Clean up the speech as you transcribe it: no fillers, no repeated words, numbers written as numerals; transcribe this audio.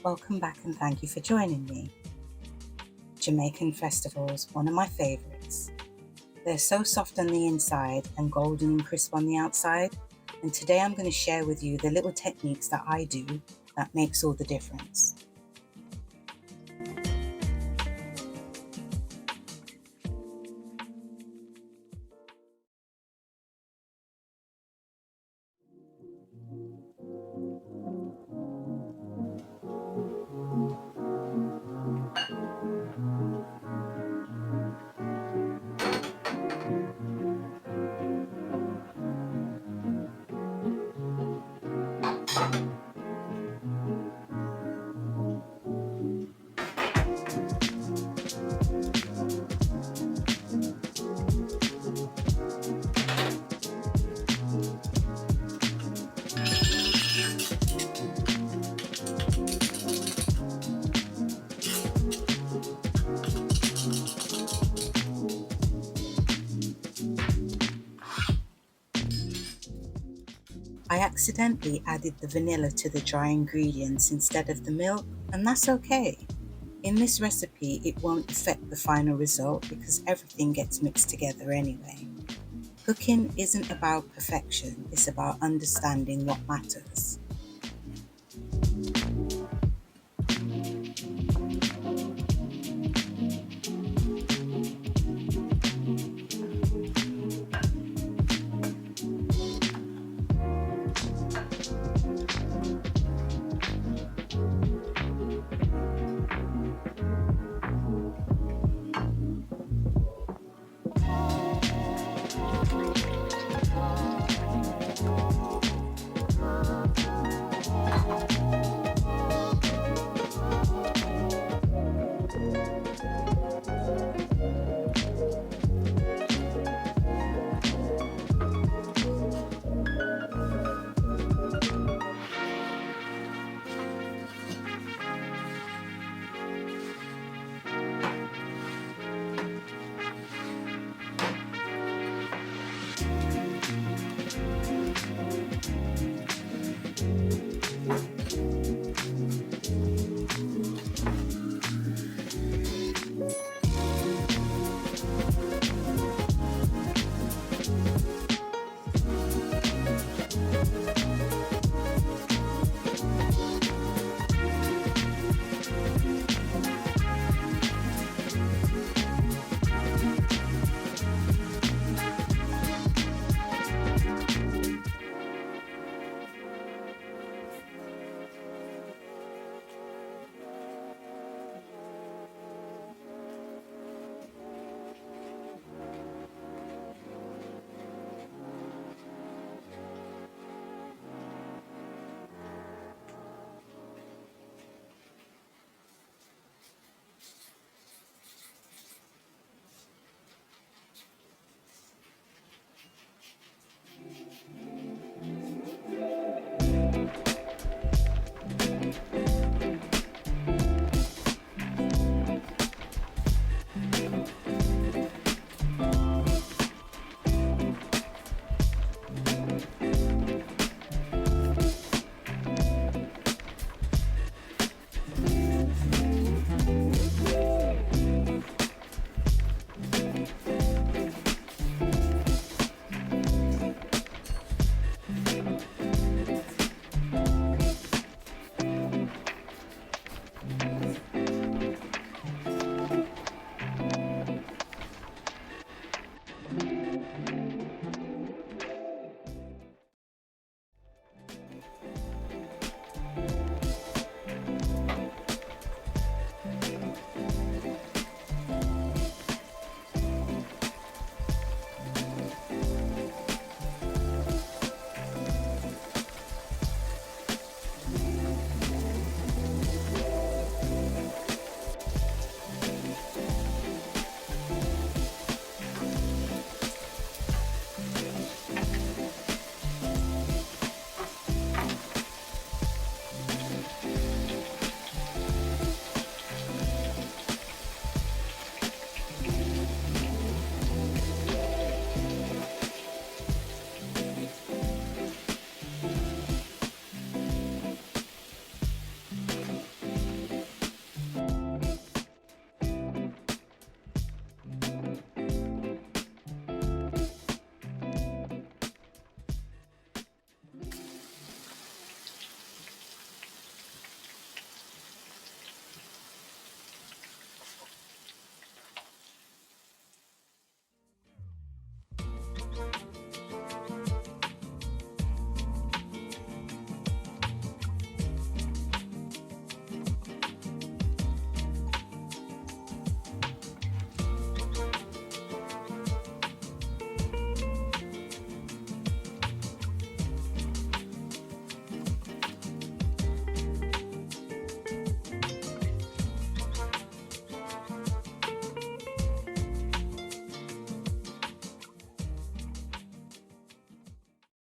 Welcome back and thank you for joining me. Jamaican festivals, one of my favourites. They're so soft on the inside and golden and crisp on the outside, and today I'm going to share with you the little techniques that I do that makes all the difference. I accidentally added the vanilla to the dry ingredients instead of the milk, and that's okay. In this recipe, it won't affect the final result because everything gets mixed together anyway. Cooking isn't about perfection, it's about understanding what matters.